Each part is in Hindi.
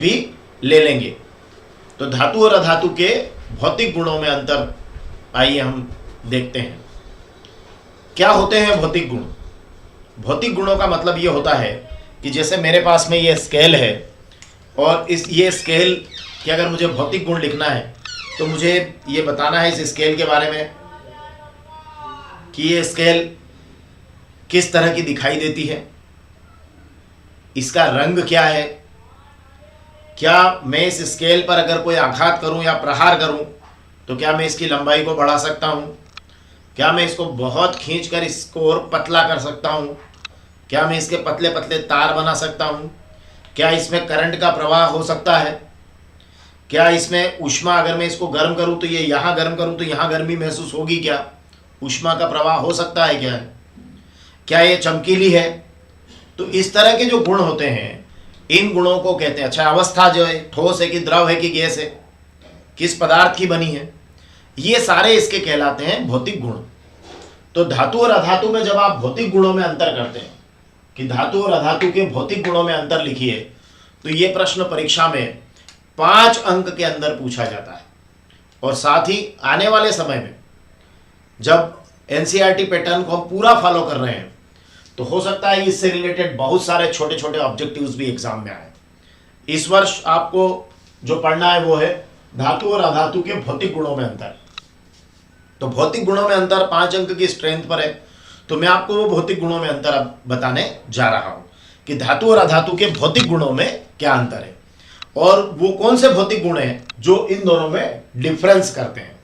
भी ले लेंगे। तो धातु और अधातु के भौतिक गुणों में अंतर आइए हम देखते हैं। क्या होते हैं भौतिक गुण? भौतिक गुणों का मतलब ये होता है कि जैसे मेरे पास में ये स्केल है और ये स्केल कि अगर मुझे भौतिक गुण लिखना है तो मुझे ये बताना है इस स्केल के बारे में कि ये स्केल किस तरह की दिखाई देती है, इसका रंग क्या है, क्या मैं इस स्केल पर अगर कोई आघात करूं या प्रहार करूं तो क्या मैं इसकी लंबाई को बढ़ा सकता हूं, क्या मैं इसको बहुत खींचकर इसको और पतला कर सकता हूं, क्या मैं इसके पतले पतले तार बना सकता हूं, क्या इसमें करंट का प्रवाह हो सकता है, क्या इसमें ऊष्मा अगर मैं इसको गर्म करूं तो ये यहाँ गर्म करूं तो यहाँ गर्मी महसूस होगी, क्या ऊष्मा का प्रवाह हो सकता है, क्या ये चमकीली है। तो इस तरह के जो गुण होते हैं इन गुणों को कहते हैं। अच्छा, अवस्था जो है ठोस है कि द्रव है कि गैस है, किस पदार्थ की बनी है, ये सारे इसके कहलाते हैं भौतिक गुण। तो धातु और अधातु में जब आप भौतिक गुणों में अंतर करते हैं कि धातु और अधातु के भौतिक गुणों में अंतर लिखिए, तो ये प्रश्न परीक्षा में 5 अंक के अंदर पूछा जाता है। और साथ ही आने वाले समय में जब एनसीईआरटी पैटर्न को हम पूरा फॉलो कर रहे हैं तो हो सकता है इससे रिलेटेड बहुत सारे छोटे छोटे ऑब्जेक्टिव्स भी एग्जाम में आए। इस वर्ष आपको जो पढ़ना है वो है धातु और अधातु के भौतिक गुणों में अंतर। तो भौतिक गुणों में अंतर 5 अंक की स्ट्रेंथ पर है। तो मैं आपको वो भौतिक गुणों में अंतर अब बताने जा रहा हूं कि धातु और अधातु के भौतिक गुणों में क्या अंतर है और वो कौन से भौतिक गुण हैं जो इन दोनों में डिफरेंस करते हैं।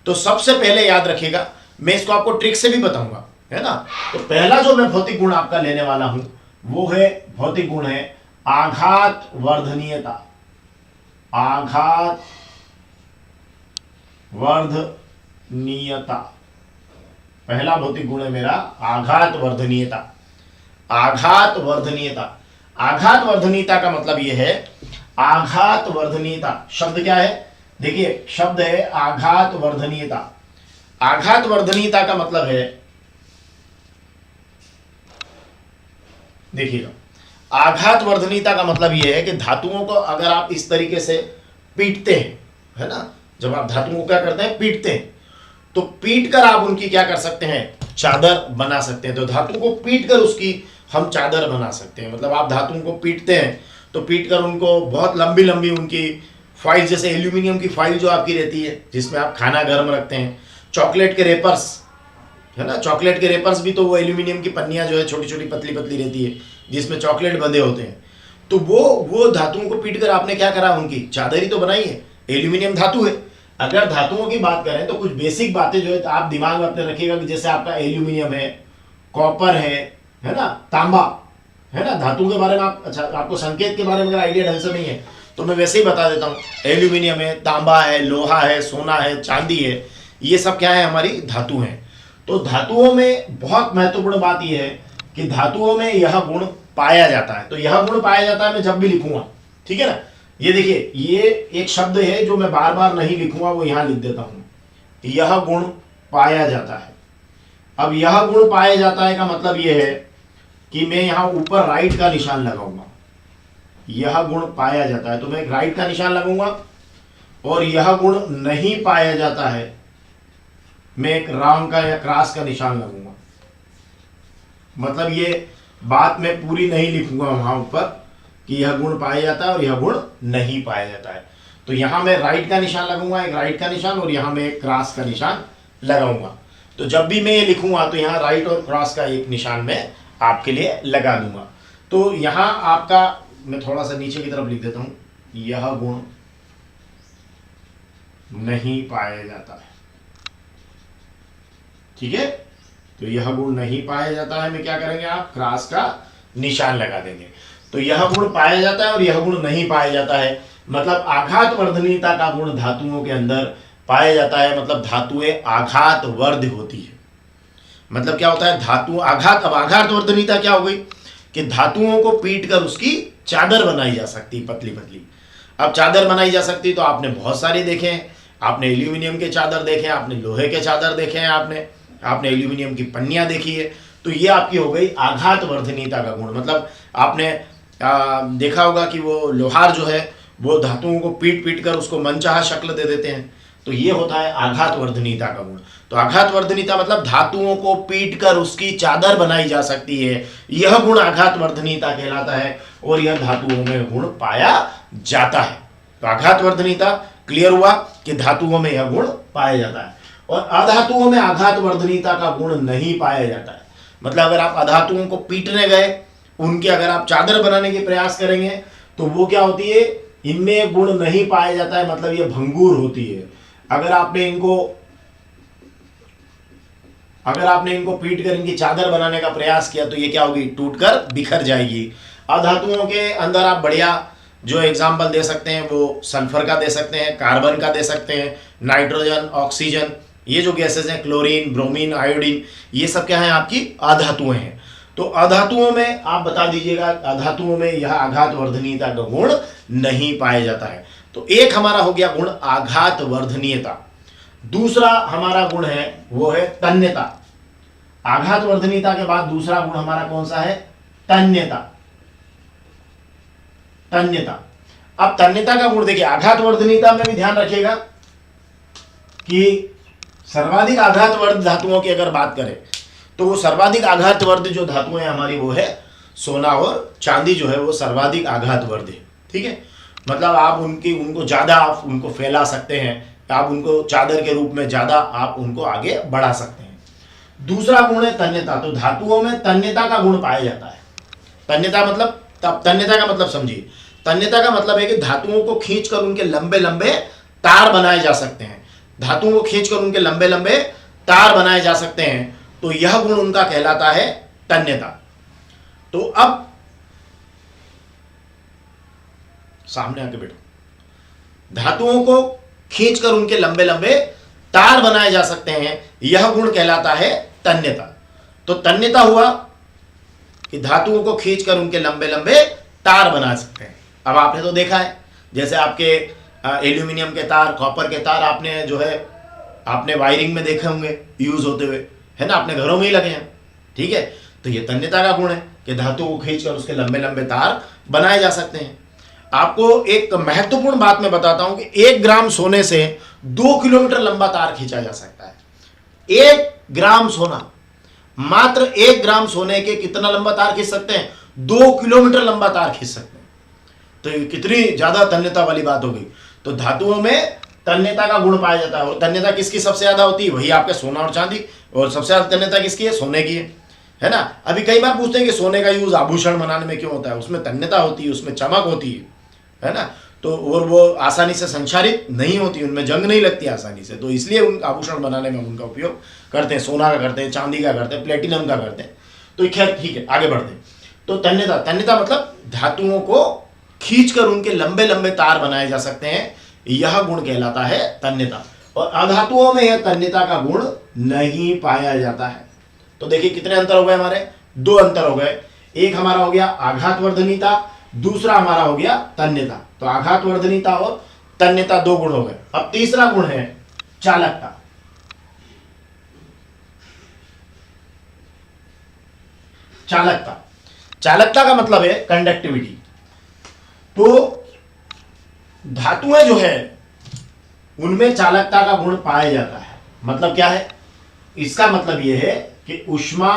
तो सबसे पहले याद रखिएगा, मैं इसको आपको ट्रिक से भी बताऊंगा, है ना। तो पहला जो मैं भौतिक गुण आपका लेने वाला हूं वो है भौतिक गुण है आघात वर्धनीयता। आघात वर्धनीयता पहला भौतिक गुण है मेरा आघात वर्धनीयता। आघात वर्धनीयता, आघात वर्धनीयता का मतलब यह है, आघात वर्धनीयता शब्द क्या है, देखिए शब्द है आघात वर्धनीयता। आघात वर्धनीयता का मतलब है, देखिएगा, आघात वर्धनीयता का मतलब यह है कि धातुओं को अगर आप इस तरीके से पीटते हैं, है ना, जब आप धातुओं को क्या करते हैं, पीटते हैं, तो पीट कर आप उनकी क्या कर सकते हैं, चादर बना सकते हैं। तो धातु को पीट कर उसकी हम चादर बना सकते हैं। मतलब आप धातुओं को पीटते हैं तो पीट कर उनको बहुत लंबी लंबी उनकी फाइल, जैसे एल्यूमिनियम की फाइल जो आपकी रहती है जिसमें आप खाना गर्म रखते हैं, चॉकलेट के रेपर्स, है ना, चॉकलेट के रेपर्स भी तो वो एल्यूमिनियम की पन्नियां जो है छोटी छोटी पतली पतली रहती है जिसमें चॉकलेट बंधे होते हैं। तो वो धातुओं को पीट कर आपने क्या करा, उनकी चादर ही तो बनाई है। एल्यूमिनियम धातु है। अगर धातुओं की बात करें तो कुछ बेसिक बातें जो है तो आप दिमाग में अपने रखिएगा कि जैसे आपका एल्यूमिनियम है, कॉपर है ना, तांबा, है ना, धातु के बारे में आप, अच्छा आपको संकेत के बारे में अगर आइडिया ढंग से नहीं है तो मैं वैसे ही बता देता हूँ। एल्यूमिनियम है, तांबा है, लोहा है, सोना है, चांदी है, ये सब क्या है, हमारी धातु हैं। तो धातुओं में बहुत महत्वपूर्ण बात यह है कि धातुओं में यह गुण पाया जाता है। तो यह गुण पाया जाता है मैं जब भी लिखूंगा, ठीक है ना। ये देखिए, ये एक शब्द है जो मैं बार बार नहीं लिखूंगा, वो यहां लिख देता हूं, यह गुण पाया जाता है। अब यह गुण पाया जाता है का मतलब यह है कि मैं यहां ऊपर राइट का निशान लगाऊंगा। यह गुण पाया जाता है तो मैं राइट का निशान लगाऊंगा, और यह गुण नहीं पाया जाता है मैं एक राउंड का या क्रॉस का निशान लगाऊंगा। मतलब ये बात मैं पूरी नहीं लिखूंगा वहां ऊपर कि यह गुण पाया जाता है और यह गुण नहीं पाया जाता है। तो यहां मैं राइट का निशान लगाऊंगा, एक राइट का निशान, और यहां मैं एक क्रॉस का निशान लगाऊंगा। तो जब भी मैं ये लिखूंगा तो यहां राइट और क्रॉस का एक निशान मैं आपके लिए लगा दूंगा। तो यहां आपका, मैं थोड़ा सा नीचे की तरफ लिख देता हूं, यह गुण नहीं पाया जाता है, ठीक है। तो यह गुण नहीं पाया जाता है, मैं क्या करेंगे, आप क्रॉस का निशान लगा देंगे। तो यह गुण पाया जाता है और यह गुण नहीं पाया जाता है। मतलब आघात वर्धनीयता का गुण धातुओं के अंदर पाया जाता है। मतलब धातुएं आघात वर्ध होती है। मतलब क्या होता है, धातु आघात, अब आघात वर्धनीयता क्या हो गई कि धातुओं को पीट कर उसकी चादर बनाई जा सकती है, पतली पतली। अब चादर बनाई जा सकती तो आपने बहुत सारे देखे हैं। आपने एल्यूमिनियम के चादर देखे हैं, आपने लोहे के चादर देखे हैं, आपने एल्यूमिनियम की पन्नियां देखी है। तो ये आपकी हो गई आघात वर्धनीयता का गुण। मतलब आपने देखा होगा कि वो लोहार जो है वो धातुओं को पीट पीट कर उसको मनचाहा शक्ल दे देते हैं। तो ये होता है आघात वर्धनीयता का गुण। तो आघात वर्धनीयता मतलब धातुओं को पीट कर उसकी चादर बनाई जा सकती है, यह गुण आघात वर्धनीयता कहलाता है और यह धातुओं में गुण पाया जाता है। तो आघात वर्धनीयता क्लियर हुआ कि धातुओं में यह गुण पाया जाता है। और अधातुओं में आघात वर्धनीयता का गुण नहीं पाया जाता है। मतलब अगर आप अधातुओं को पीटने गए, उनके अगर आप चादर बनाने के प्रयास करेंगे तो वो क्या होती है, इनमें गुण नहीं पाया जाता है, मतलब ये भंगुर होती है। अगर आपने इनको पीट कर इनकी चादर बनाने का प्रयास किया तो ये क्या होगी, टूटकर बिखर जाएगी। अधातुओं के अंदर आप बढ़िया जो एग्जाम्पल दे सकते हैं वो सल्फर का दे सकते हैं, कार्बन का दे सकते हैं, नाइट्रोजन, ऑक्सीजन, ये जो गैसेज हैं, क्लोरीन, ब्रोमीन, आयोडीन, ये सब क्या है, आपकी अधातुएं हैं। तो अधातुओं में आप बता दीजिएगा, अधातुओं में यह आघात वर्धनीयता का गुण नहीं पाया जाता है। तो एक हमारा हो गया गुण आघात वर्धनीयता। दूसरा हमारा गुण है वो है तन्यता। आघात वर्धनीयता के बाद दूसरा गुण हमारा कौन सा है, तन्यता। तन्यता। अब तन्यता का गुण देखिए, आघात वर्धनीयता में भी ध्यान रखिएगा कि सर्वाधिक आघातवर्ध धातुओं की अगर बात करें तो वो सर्वाधिक आघातवर्ध जो धातुएं हमारी वो है सोना और चांदी, जो है वो सर्वाधिक आघातवर्ध है। ठीक है, मतलब आप उनको ज्यादा आप उनको फैला सकते हैं, आप उनको चादर के रूप में ज्यादा आप उनको आगे बढ़ा सकते हैं। दूसरा गुण है तन्यता। तो धातुओं में तन्यता का गुण पाया जाता है। तन्यता मतलब, तब तन्यता का मतलब समझिए, तन्यता का मतलब है कि धातुओं को खींचकर उनके लंबे लंबे तार बनाए जा सकते हैं। धातुओं को खींचकर उनके लंबे लंबे तार बनाए जा सकते हैं, तो यह गुण उनका कहलाता है तन्यता। तो अब सामने आके बैठो। धातुओं को खींचकर उनके लंबे लंबे तार बनाए जा सकते हैं, यह गुण कहलाता है तन्यता। तो तन्यता हुआ कि धातुओं को खींचकर उनके लंबे लंबे तार बना सकते हैं। अब आपने तो देखा है, जैसे आपके एल्यूमिनियम के तार, कॉपर के तार आपने जो है आपने वायरिंग में देखे होंगे यूज होते हुए, है ना, अपने घरों में ही लगे हैं। ठीक है, तो ये तन्यता का गुण है कि धातु को खींचकर उसके लंबे लंबे तार बनाए जा सकते हैं। आपको एक महत्वपूर्ण बात मैं बताता हूं कि 1 ग्राम सोने से 2 किलोमीटर लंबा तार खींचा जा सकता है। 1 ग्राम सोना, मात्र 1 ग्राम सोने के कितना लंबा तार खींच सकते हैं, 2 किलोमीटर लंबा तार खींच सकते हैं। तो ये कितनी ज्यादा तन्यता वाली बात हो गई। तो धातुओं में तन्यता का गुण पाया जाता है। और तन्यता किसकी सबसे ज्यादा होती है, वही आपके सोना और चांदी। और सबसे ज्यादा तन्यता किसकी है, सोने की है ना। अभी कई बार पूछते हैं कि सोने का यूज आभूषण बनाने में क्यों होता है, उसमें तन्यता होती है, उसमें चमक होती है ना। तो और वो आसानी से संचारित नहीं होती, उनमें जंग नहीं लगती आसानी से, तो इसलिए उन आभूषण बनाने में उनका उपयोग करते हैं। सोना का करते हैं, चांदी का करते हैं, प्लेटिनम का करते हैं। तो खैर ठीक है, आगे बढ़ते हैं। तो तन्यता मतलब धातुओं को खींचकर उनके लंबे लंबे तार बनाए जा सकते हैं, यह गुण कहलाता है तन्यता। और अधातुओं में यह तन्यता का गुण नहीं पाया जाता है। तो देखिए कितने अंतर हो गए हमारे, 2 अंतर हो गए। एक हमारा हो गया आघातवर्धनीयता, दूसरा हमारा हो गया तन्यता। तो आघातवर्धनीयता और तन्यता 2 गुण हो गए। अब तीसरा गुण है चालकता। चालकता का मतलब है कंडक्टिविटी। तो धातुएं जो है उनमें चालकता का गुण पाया जाता है। मतलब क्या है, इसका मतलब यह है कि ऊष्मा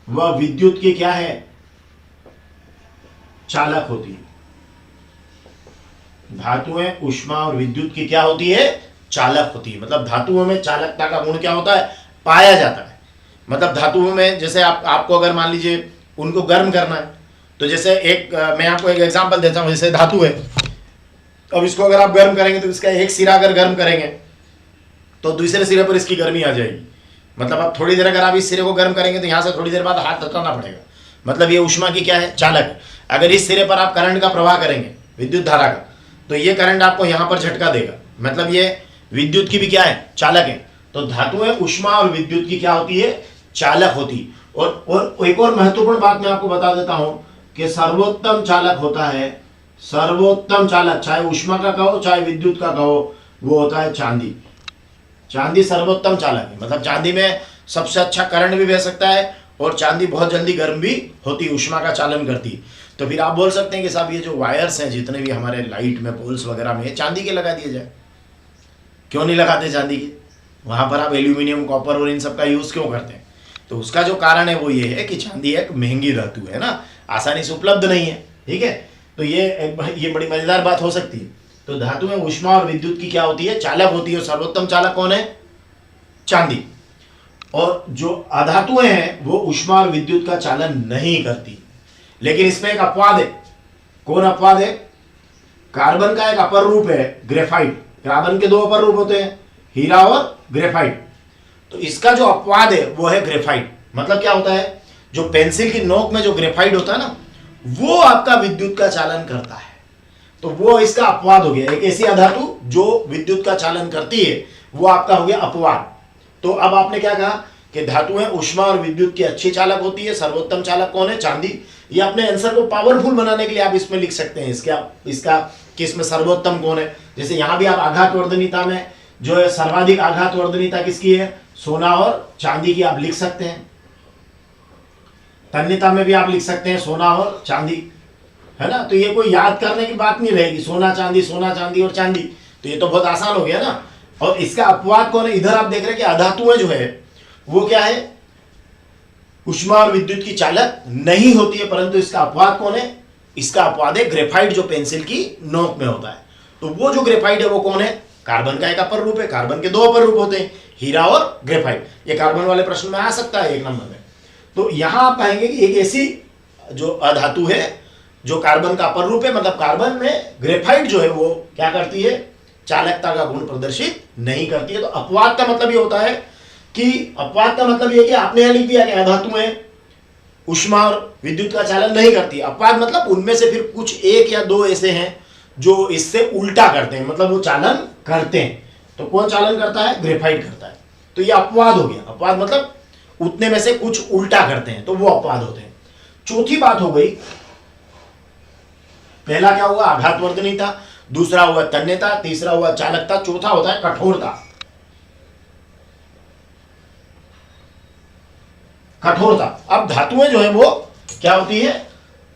व विद्युत की क्या है, चालक होती है। धातुएं ऊष्मा और विद्युत की क्या होती है, चालक होती है। मतलब धातुओं में चालकता का गुण क्या होता है, पाया जाता है। मतलब धातुओं में जैसे आपको अगर मान लीजिए उनको गर्म करना है, तो जैसे मैं आपको एक एग्जांपल देता हूं। जैसे धातु है, अब इसको अगर आप गर्म करेंगे तो इसका एक सिरा अगर गर्म करेंगे तो दूसरे सिरे पर इसकी गर्मी आ जाएगी। मतलब आप थोड़ी देर अगर आप इस सिरे को गर्म करेंगे तो यहां से थोड़ी देर बाद हाथ हटाना पड़ेगा। मतलब ये ऊष्मा की क्या है, चालक है। अगर इस सिरे पर आप करंट का प्रवाह करेंगे, विद्युत धारा का, तो ये करंट आपको यहां पर झटका देगा। मतलब ये विद्युत की भी क्या है, चालक है। तो धातुएं ऊष्मा और विद्युत की क्या होती है, चालक होती। और एक और महत्वपूर्ण बात मैं आपको बता देता हूं कि सर्वोत्तम चालक होता है, सर्वोत्तम चालक, चाहे ऊष्मा का कहो चाहे विद्युत का कहो, वो होता है चांदी। चांदी सर्वोत्तम चालक है। मतलब चांदी में सबसे अच्छा करंट भी बह सकता है और चांदी बहुत जल्दी गर्म भी होती, उष्मा का चालन करती। तो फिर आप बोल सकते हैं कि साहब ये जो वायर्स हैं जितने भी हमारे लाइट में, पोल्स वगैरह में, चांदी के लगा दिए जाए। क्यों नहीं लगाते चांदी के? वहाँ पर आप एल्यूमिनियम, कॉपर और इन सब का यूज़ क्यों करते हैं? तो उसका जो कारण है वो ये है कि चांदी एक महंगी धातु है ना, आसानी से उपलब्ध नहीं है। ठीक है, तो ये बड़ी मजेदार बात हो सकती है। तो धातु में ऊष्मा और विद्युत की क्या होती है? चालक होती है। और सर्वोत्तम चालक कौन है? चांदी। और जो अधातुएं हैं वो ऊष्मा और विद्युत का चालन नहीं करती। लेकिन इसमें एक अपवाद है। कौन अपवाद है? कार्बन का एक अपर रूप है ग्रेफाइट। कार्बन के दो अपर रूप होते हैं, हीरा और ग्रेफाइट। तो इसका जो अपवाद है वो है ग्रेफाइट। मतलब क्या होता है? जो पेंसिल की नोक में जो ग्रेफाइट होता है ना, वो आपका विद्युत का चालन करता है। तो वो इसका अपवाद हो गया। एक ऐसी अधातु जो विद्युत का चालन करती है, वो आपका हो गया अपवाद। तो अब आपने क्या कहा कि धातुएं ऊष्मा और विद्युत की अच्छी चालक होती है। सर्वोत्तम चालक कौन है? चांदी। ये अपने आंसर को पावरफुल बनाने के लिए आप इसमें लिख सकते हैं इसका कि इसमें सर्वोत्तम कौन है। जैसे यहां भी आप आघातवर्धनीता में जो है सर्वाधिक आघातवर्धनीता किसकी है? सोना और चांदी की आप लिख सकते हैं। तन्यता में भी आप लिख सकते हैं सोना और चांदी, है ना। तो ये कोई याद करने की बात नहीं रहेगी, सोना चांदी और चांदी। तो ये तो बहुत आसान हो गया ना। और इसका अपवाद कौन है? इधर आप देख रहे हैं कि अधातुएं जो है वो क्या है? ऊष्मा और विद्युत की चालक नहीं होती है, परंतु इसका अपवाद कौन है? इसका अपवाद है ग्रेफाइट, जो पेंसिल की नोक में होता है। तो वो जो ग्रेफाइट है वो कौन है? कार्बन का एक अपर रूप है। कार्बन के दो अपर रूप होते हैं, हीरा और ग्रेफाइट। ये कार्बन वाले प्रश्न में आ सकता है 1 नंबर में। तो यहां आप पाएंगे कि एक ऐसी जो अधातु है जो कार्बन का अपर रूप है, मतलब कार्बन में ग्रेफाइट जो है वो क्या करती है? चालकता का गुण प्रदर्शित नहीं करती है। तो अपवाद का मतलब ये होता है कि आपने यहां लिख दिया कि अधातुएं ऊष्मा और विद्युत का चालन नहीं करती। अपवाद मतलब उनमें से फिर कुछ एक या दो ऐसे हैं जो इससे उल्टा करते हैं, मतलब वो चालन करते हैं। तो कौन चालन करता है? ग्रेफाइट करता है। तो ये अपवाद हो गया। अपवाद मतलब उतने में से कुछ उल्टा करते हैं, तो वो अपवाद होते हैं। चौथी बात हो गई, पहला क्या हुआ? आघातवर्धनीता, दूसरा हुआ तन्यता, तीसरा हुआ चालकता, चौथा होता है कठोरता। अब धातुएं जो है वो क्या होती है?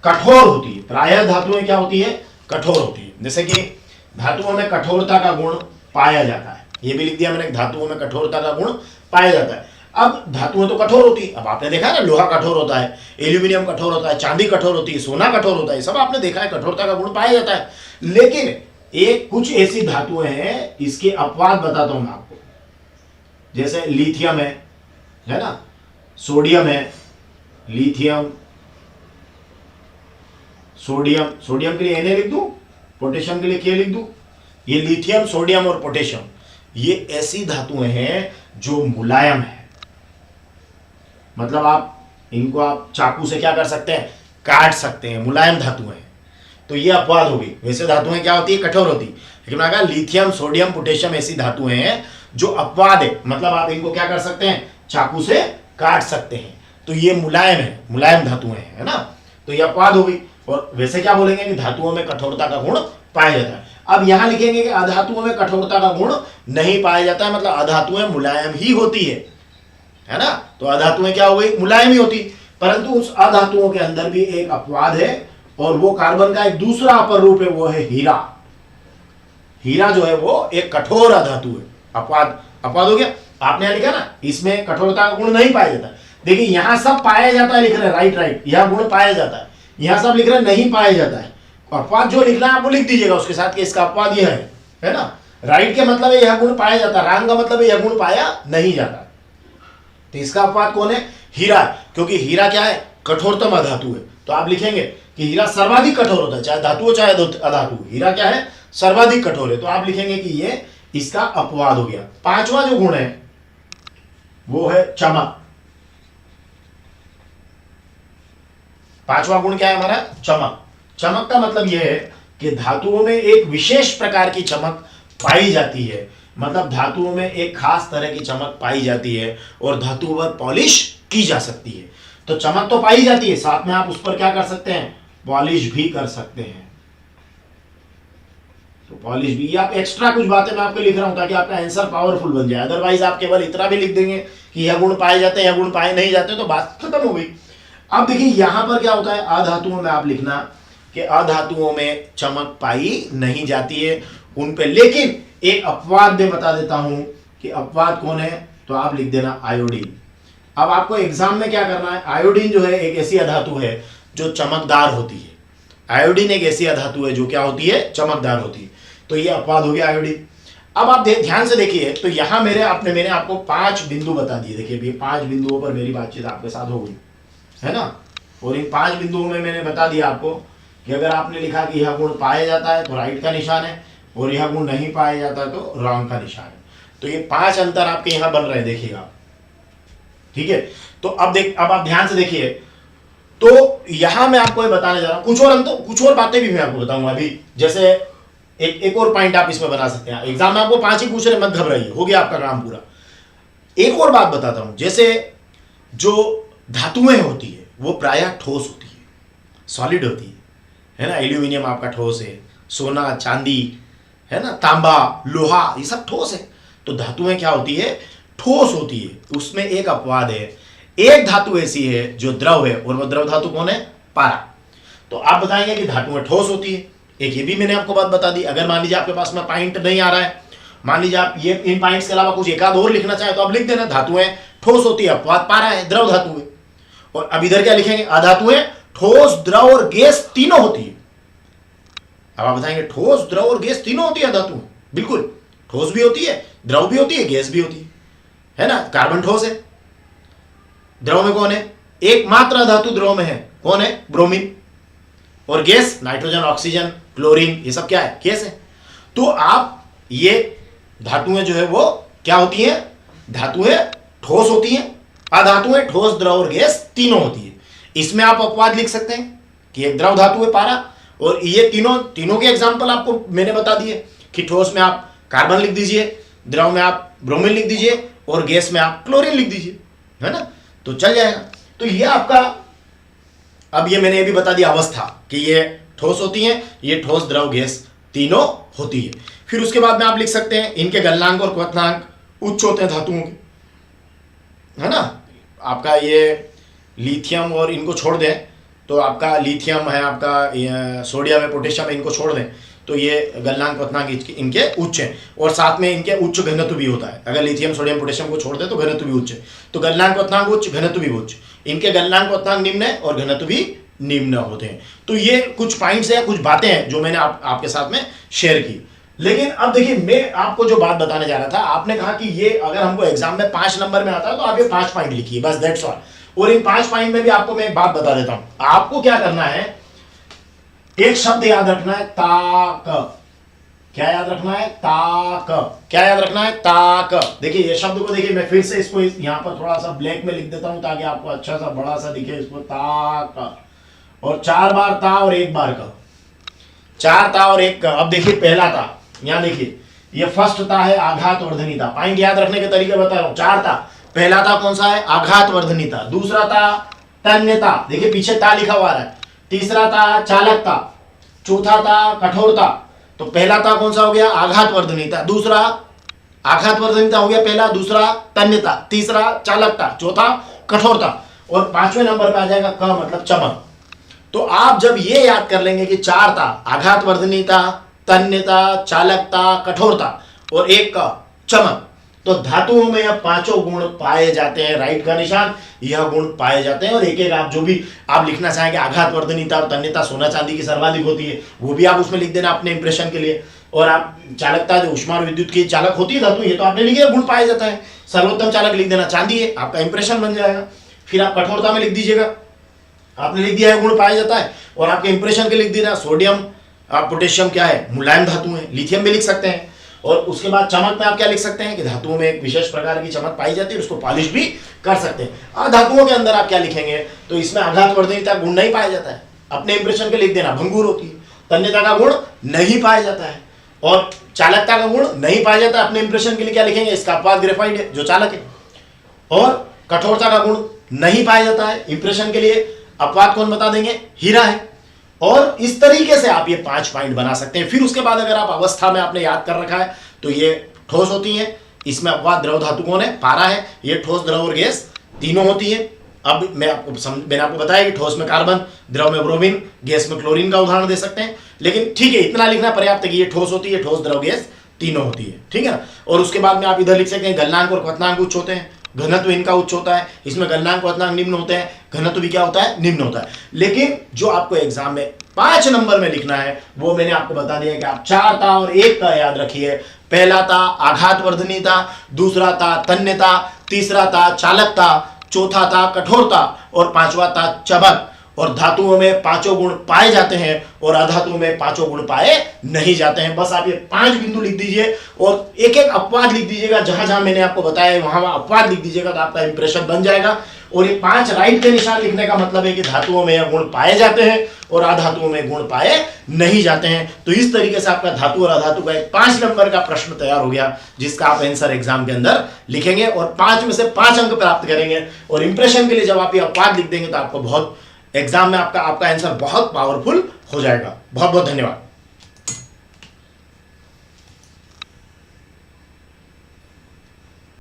कठोर होती है। प्रायः धातुएं क्या होती है? कठोर होती है। जैसे कि धातुओं में कठोरता का गुण पाया जाता है। ये भी लिख दिया मैंने, धातुओं में कठोरता का गुण पाया जाता है। अब धातुएं तो कठोर होती है। अब आपने देखा है ना, लोहा कठोर होता है, एल्यूमिनियम कठोर होता है, चांदी कठोर होती है, सोना कठोर होता है, सब आपने देखा है, कठोरता का गुण पाया जाता है। लेकिन एक कुछ ऐसी धातुएं हैं, इसके अपवाद बताता हूं मैं आपको। जैसे लिथियम है ना, सोडियम है, लिथियम, सोडियम के लिए Na लिख दूं, पोटेशियम के लिए K लिख दूं। ये लिथियम, सोडियम और पोटेशियम, ये ऐसी धातुएं हैं जो मुलायम है। मतलब आप चाकू से क्या कर सकते हैं? काट सकते हैं, मुलायम धातुएं हैं। तो ये अपवाद होगी। वैसे धातुएं क्या होती है? कठोर होती है। लेकिन मैंने कहा लिथियम, सोडियम, पोटेशियम ऐसी धातुएं हैं जो अपवाद है, मतलब आप इनको क्या कर सकते हैं? चाकू से काट सकते हैं। तो ये मुलायम है, मुलायम धातुएं हैं, है ना। तो ये अपवाद हो गई। और वैसे क्या बोलेंगे कि धातुओं में कठोरता का गुण पाया जाता है। अब यहां लिखेंगे कि अधातुओं में कठोरता का गुण नहीं पाया जाता है, मतलब अधातुएं मुलायम ही होती है ना। तो अधातुएं क्या हो गई? मुलायम ही होती। परंतु उस अधातुओं के अंदर भी एक अपवाद है, और वो कार्बन का एक दूसरा अपर रूप है, वो है हीरा। हीरा जो है वो एक कठोर अधातु है। अपवाद हो गया। आपने यहां लिखा ना, इसमें कठोरता का गुण नहीं पाया जाता। देखिए यहां सब पाया जाता है लिख रहे हैं, राइट, यहां गुण पाया जाता है। यहां सब लिख रहे हैं नहीं पाया जाता है। अपवाद जो लिखना है आप वो लिख दीजिएगा उसके साथ कि इसका अपवाद यह है ना। राइट के मतलब है यह गुण पाया जाता है, रॉन्ग का मतलब है यह गुण पाया नहीं जाता। तो इसका अपवाद कौन है? हीरा। क्योंकि हीरा क्या है? कठोरतम अधातु है। तो आप लिखेंगे कि हीरा सर्वाधिक कठोर होता है, चाहे धातु हो चाहे अधातु। हीरा क्या है? सर्वाधिक कठोर है। तो आप लिखेंगे कि ये इसका अपवाद हो गया। पांचवा जो गुण है वो है चमक। पांचवा गुण क्या है हमारा? चमक। चमक का मतलब यह है कि धातुओं में एक विशेष प्रकार की चमक पाई जाती है, मतलब धातुओं में एक खास तरह की चमक पाई जाती है और धातु पर पॉलिश की जा सकती है। तो चमक तो पाई जाती है, साथ में आप उस पर क्या कर सकते हैं? पॉलिश भी कर सकते हैं। तो पॉलिश भी। आप एक्स्ट्रा कुछ बातें मैं आपको लिख रहा हूं ताकि आपका आंसर पावरफुल बन जाए, अदरवाइज आप केवल इतना भी लिख देंगे कि यह गुण पाए जाते हैं, यह गुण पाए नहीं जाते, तो बात खत्म हो गई। अब देखिए यहां पर क्या होता है, अधातुओं में आप लिखना कि अधातुओं में चमक पाई नहीं जाती है उन पे, लेकिन एक अपवाद मैं बता देता हूं कि अपवाद कौन है, तो आप लिख देना आयोडीन। अब आपको एग्जाम में क्या करना है, आयोडीन जो है एक ऐसी अधातु है जो चमकदार होती है। आयोडीन एक ऐसी अधातु है जो क्या होती है, चमकदार होती है। तो ये अपवाद हो गया आयोडीन। अब आप ध्यान से देखिए, तो यहां मैंने आपको 5 बिंदु बता दिए। देखिए अभी 5 बिंदुओं पर मेरी बातचीत आपके साथ हो गई है ना, और इन 5 बिंदुओं में मैंने बता दिया आपको कि अगर आपने लिखा कि यह गुण पाया जाता है तो राइट का निशान है, और यह गुण नहीं पाया जाता तो रॉन्ग का निशान है। तो ये 5 अंतर आपके यहां बन रहे हैं, देखिएगा, ठीक है। तो अब आप ध्यान से देखिए, तो यहां मैं आपको ये बताने जा रहा हूं, कुछ और बातें भी मैं आपको बताऊंगा अभी। जैसे एक और पॉइंट आप इसमें बना सकते हैं। एग्जाम में आपको 5 ही पूछ रहे, मत घबराइए, हो गया आपका काम पूरा। एक और बात बताता हूं, जैसे जो धातुएं होती है वो प्रायः ठोस होती है, सॉलिड होती है ना। एल्यूमिनियम आपका ठोस है, सोना चांदी है ना, तांबा लोहा, ये सब ठोस है। तो धातुएं क्या होती है, ठोस होती है। उसमें एक अपवाद है, एक धातु ऐसी है जो द्रव है, और वह द्रव धातु कौन है, पारा। तो आप बताएंगे कि धातुएं ठोस होती है। एक ये भी मैंने आपको बात बता दी। अगर मान लीजिए आपके पास में पॉइंट नहीं आ रहा है, मान लीजिए आप ये इन पॉइंट्स के अलावा कुछ एक आध और लिखना चाहे तो आप लिख देना, धातुएं ठोस होती है, अपवाद पारा है, द्रव धातु है। और अब इधर क्या लिखेंगे, अधातुएं ठोस द्रव और गैस तीनों होती है। अब आप बताएंगे ठोस द्रव और गैस तीनों होती है धातु, बिल्कुल, ठोस भी होती है, द्रव भी होती है, गैस भी होती है ना। कार्बन ठोस है, द्रव में कौन है, एकमात्र धातु द्रव में है, कौन है, ब्रोमीन। और गैस नाइट्रोजन, ऑक्सीजन, क्लोरीन, ये सब क्या है, गैस है। तो आप ये धातुएं जो है वो क्या होती हैं, धातुएं ठोस होती हैं। अधातुएं ठोस द्रव और गैस तीनों होती है। इसमें आप अपवाद लिख सकते हैं कि एक द्रव धातु है पारा, और ये तीनों के एग्जाम्पल आपको मैंने बता दिए कि ठोस में आप कार्बन लिख दीजिए, द्रव में आप ब्रोमीन लिख दीजिए, और गैस में आप क्लोरीन लिख दीजिए, है ना, तो चल जाएगा। तो ये आपका, अब ये मैंने भी बता दिया अवस्था कि ये ठोस होती हैं, ये ठोस द्रव गैस तीनों होती है। फिर उसके बाद में आप लिख सकते हैं इनके गलनांक और क्वथनांक उच्च होते हैं धातुओं के, है ना। आपका ये लिथियम और इनको छोड़ दें तो आपका लिथियम है, आपका सोडियम है, पोटेशियम है, इनको छोड़ दें तो ये गलनांक क्वथनांक इनके उच्च हैं, और साथ में इनके उच्च घनत्व भी होता है। अगर लिथियम सोडियम पोटेशियम को छोड़ दें तो घनत्व भी उच्च है, तो गलनांक क्वथनांक उच्च, घनत्व भी उच्च। इनके गलनांक क्वथनांक निम्न है और घनत्व भी निम्न होते हैं। तो ये कुछ पॉइंट्स है, कुछ बातें हैं जो मैंने आपके साथ में शेयर की। लेकिन अब देखिए, मैं आपको जो बात बताने जा रहा था, आपने कहा कि ये अगर हमको एग्जाम में 5 नंबर में आता है तो आप ये 5 पॉइंट लिखिए, बस दैट्स ऑल। और इन 5 पॉइंट में भी आपको मैं एक बात बता देता हूं। आपको क्या करना है, एक शब्द याद रखना है, ताक। क्या याद रखना है, ताक। क्या याद रखना है, ताक। देखिए ये शब्द को देखिए, मैं फिर से इसको यहां पर थोड़ा सा ब्लैक में लिख देता हूं ताकि आपको अच्छा सा बड़ा सा दिखे, इसको ताक, और 4 बार ता और 1 बार का, 4 ता और 1 का। अब देखिए पहला ता, यहां देखिए ये फर्स्ट ता है, आघात वर्धनी ता। पॉइंट याद रखने के तरीके बता रहा हूं। 4 ता, पहला ता कौन सा है, आघात वर्धनी ता। दूसरा ता तन्यता, देखिए पीछे ता लिखा हुआ है। तीसरा ता चालकता, चौथा ता कठोरता। तो पहला ता कौन सा हो गया, आघात वर्धनीता। दूसरा आघात वर्धनीता हो गया पहला, दूसरा तन्यता, तीसरा चालकता, चौथा कठोरता, और 5वें नंबर पे आ जाएगा क मतलब चमक। तो आप जब ये याद कर लेंगे कि 4 ता, आघात वर्धनीता, तन्यता, चालकता, कठोरता, और 1 का चमक, तो धातुओं में यह 5 गुण पाए जाते हैं, राइट का निशान, यह गुण पाए जाते हैं। और एक एक आप जो भी आप लिखना चाहेंगे, आघात वर्धनीता और तन्यता सोना चांदी की सर्वाधिक होती है, वो भी आप उसमें लिख देना अपने इंप्रेशन के लिए। और आप चालकता, जो ऊष्मा और विद्युत की चालक होती है धातु, ये तो आपने लिखिए गुण पाया जाता है। सर्वोत्तम चालक लिख देना चांदी है, आपका इंप्रेशन बन जाएगा। फिर आप कठोरता में लिख दीजिएगा, आपने लिख दिया है गुण पाया जाता है, और आपके इंप्रेशन के लिख देना सोडियम, पोटेशियम क्या है, मुलायम धातु है, लिथियम भी लिख सकते हैं। और उसके बाद चमक में आप क्या लिख सकते हैं कि धातुओं में एक विशेष प्रकार की चमक पाई जाती है, उसको पॉलिश भी कर सकते हैं। धातुओं के अंदर आप क्या लिखेंगे, तो इसमें आघात वर्धनीता गुण नहीं पाया जाता है, अपने इंप्रेशन के लिख देना, भंगुर होती है। तन्यता का गुण नहीं पाया जाता है, और चालकता का गुण नहीं पाया जाता है, अपने इंप्रेशन के लिए क्या लिखेंगे, इसका अपवाद ग्रेफाइट है जो चालक है। और कठोरता का गुण नहीं पाया जाता है, इंप्रेशन के लिए अपवाद कौन बता देंगे, हीरा है। और इस तरीके से आप ये 5 पॉइंट बना सकते हैं। फिर उसके बाद अगर आप अवस्था में आपने याद कर रखा है तो ये ठोस होती है, इसमें अपवाद द्रव धातु कौन है, पारा है, ये ठोस द्रव और गैस तीनों होती है। अब मैंने आपको बताया कि ठोस में कार्बन, द्रव में ब्रोमीन, गैस में क्लोरीन का उदाहरण दे सकते हैं। लेकिन ठीक है, इतना लिखना पर्याप्त है कि ये ठोस होती है, ठोस द्रव गैस तीनों होती है, ठीक है ना। और उसके बाद में आप इधर लिख सकते हैं गलनांक और क्वथनांक उच्च होते हैं, घनत्व इनका उच्च होता है, इसमें गलनांक क्वथनांक निम्न होते हैं, घनत्व भी क्या होता है, निम्न होता है। लेकिन जो आपको एग्जाम में 5 नंबर में लिखना है वो मैंने आपको बता दिया कि आप 4 ता और 1 ता याद रखिए। पहला था आघातवर्धनीता, दूसरा था तन्यता, तीसरा था चालकता, चौथा था कठोरता और 5वां था चबक। और धातुओं में 5 गुण पाए जाते हैं और अधातुओं में 5 गुण पाए नहीं जाते हैं। बस आप ये 5 बिंदु लिख दीजिए और एक एक अपवाद लिख दीजिएगा, जहां जहां मैंने आपको बताया वहां वहां अपवाद लिख दीजिएगा तो आपका इंप्रेशन बन जाएगा। और ये 5 राइट के निशान लिखने का मतलब है कि धातुओं में यह गुण पाए जाते हैं और अधातुओं में गुण पाए नहीं जाते हैं। तो इस तरीके से आपका धातु और अधातु का एक 5 नंबर का प्रश्न तैयार हो गया, जिसका आप आंसर एग्जाम के अंदर लिखेंगे और 5 में से 5 अंक प्राप्त करेंगे। और इंप्रेशन के लिए जब आप ये अपवाद लिख देंगे तो आपको बहुत एग्जाम में आपका आंसर बहुत पावरफुल हो जाएगा। बहुत बहुत धन्यवाद।